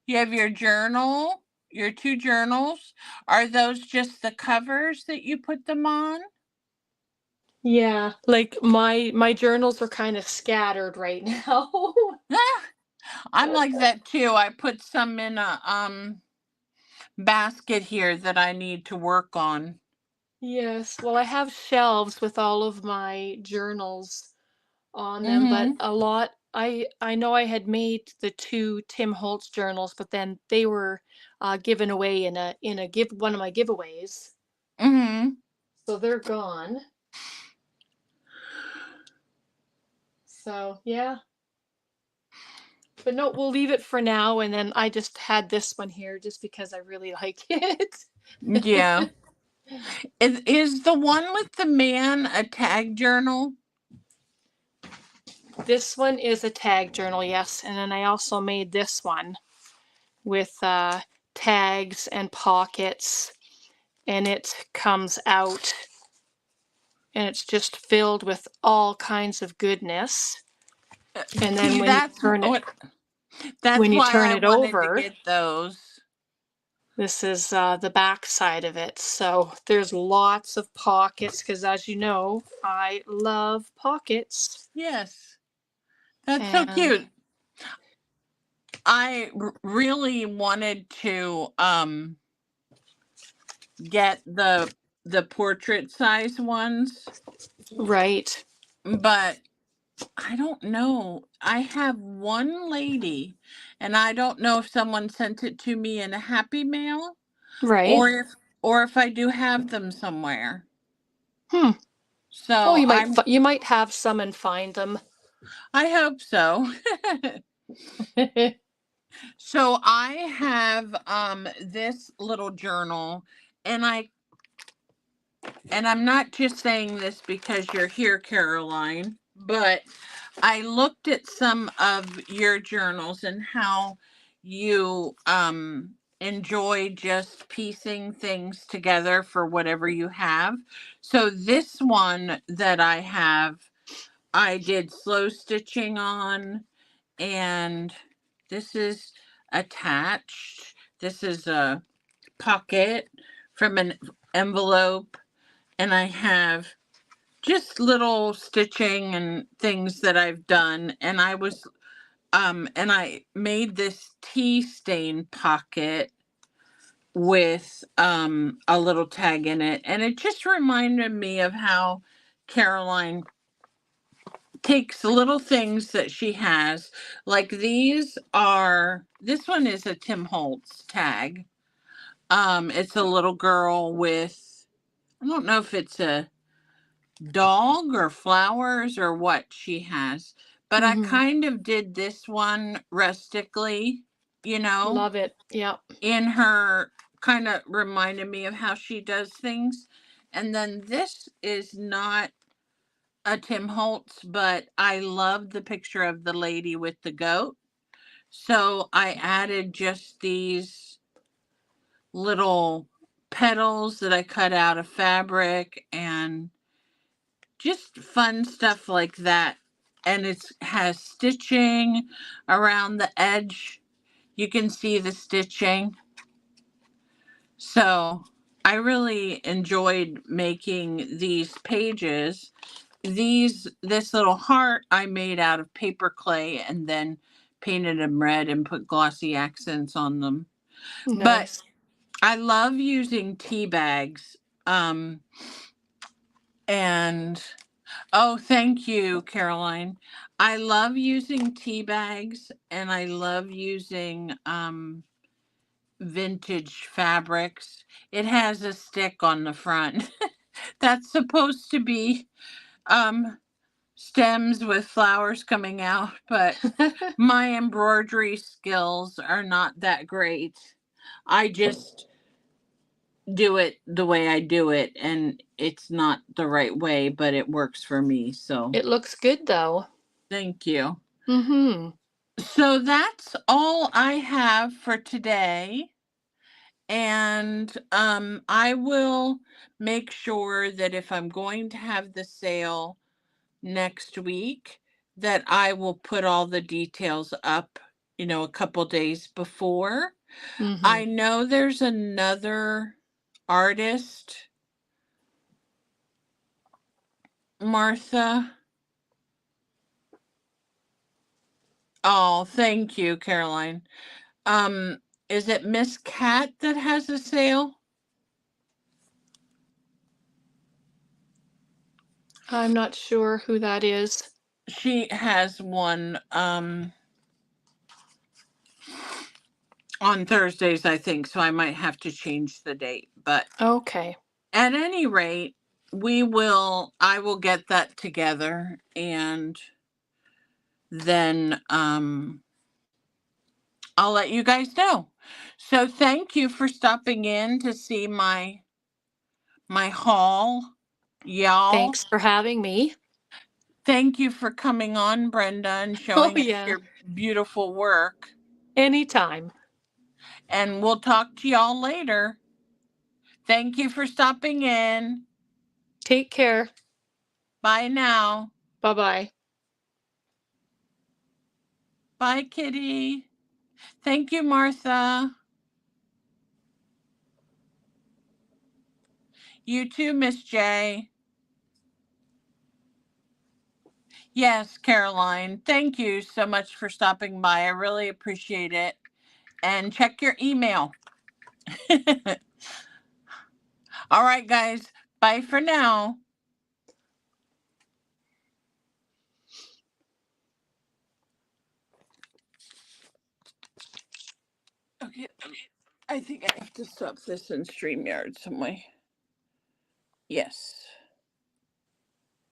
you have your journal, your two journals. Are those just the covers that you put them on? yeah. Like my journals are kind of scattered right now. I'm like that too. I put some in a basket here that I need to work on. Yes. Well, I have shelves with all of my journals on them, but Mhm. a lot I know I had made the two Tim Holtz journals, but then they were given away in a give one of my giveaways. Mhm. So they're gone. So, yeah. But no, we'll leave it for now, and then I just had this one here just because I really like it. Yeah. Is the one with the man a tag journal? This one is a tag journal, yes, and then I also made this one with tags and pockets, and it comes out and it's just filled with all kinds of goodness. And then See, that's when you why turn I it wanted to over, get those. this is the back side of it. So there's lots of pockets because, as you know, I love pockets. Yes. That's so And cute. I really wanted to get the portrait size ones, right, but I don't know. I have one lady, and I don't know if someone sent it to me in a happy mail right. or if I do have them somewhere. Hmm. Oh, So you might have some and find them. I hope so. So I have this little journal, and I'm not just saying this because you're here, Caroline, but I looked at some of your journals and how you enjoy just piecing things together for whatever you have. So this one that I have, I did slow stitching on, and this is attached. This is a pocket from an envelope, and I have just little stitching and things that I've done. And I made this tea stain pocket with a little tag in it, and it just reminded me of how Caroline takes little things that she has. Like this one is a Tim Holtz tag. It's a little girl with, I don't know if it's a dog or flowers or what she has, but I Hmm. kind of did this one rustically, you know, Love it. Yep. in her, kind of reminded me of how she does things. And then this is not a Tim Holtz, but I love the picture of the lady with the goat. So I added just these little petals that I cut out of fabric and just fun stuff like that. And it has stitching around the edge. You can see the stitching. So I really enjoyed making these pages. This little heart I made out of paper clay and then painted them red and put glossy accents on them. But Nice. I love using tea bags. And oh, thank you, Caroline. I love using tea bags and I love using vintage fabrics. It has a stick on the front. That's supposed to be um stems with flowers coming out, but my embroidery skills are not that great. I just do it the way I do it, and it's not the right way, but it works for me. So It looks good though. thank you. Mm-hmm. So that's all I have for today. And I will make sure that if I'm going to have the sale next week, that I will put all the details up, a couple days before. Mm-hmm. I know there's another artist, Martha. Oh, thank you, Caroline. Um, is it Miss Cat that has a sale? I'm not sure who that is. She has one on Thursdays, I think, so I might have to change the date. But Okay. at any rate, I will get that together and then I'll let you guys know. So thank you for stopping in to see my haul, y'all. Thanks for having me. Thank you for coming on, Brenda, and Oh, showing us yeah. your beautiful work. Anytime. And we'll talk to y'all later. Thank you for stopping in. Take care. Bye now. Bye-bye. Bye, Kitty. Thank you, Martha. You too, Miss J. Yes, Caroline. Thank you so much for stopping by. I really appreciate it. And check your email. All right, guys. Bye for now. Okay, I think I have to stop this in StreamYard some way. Yes.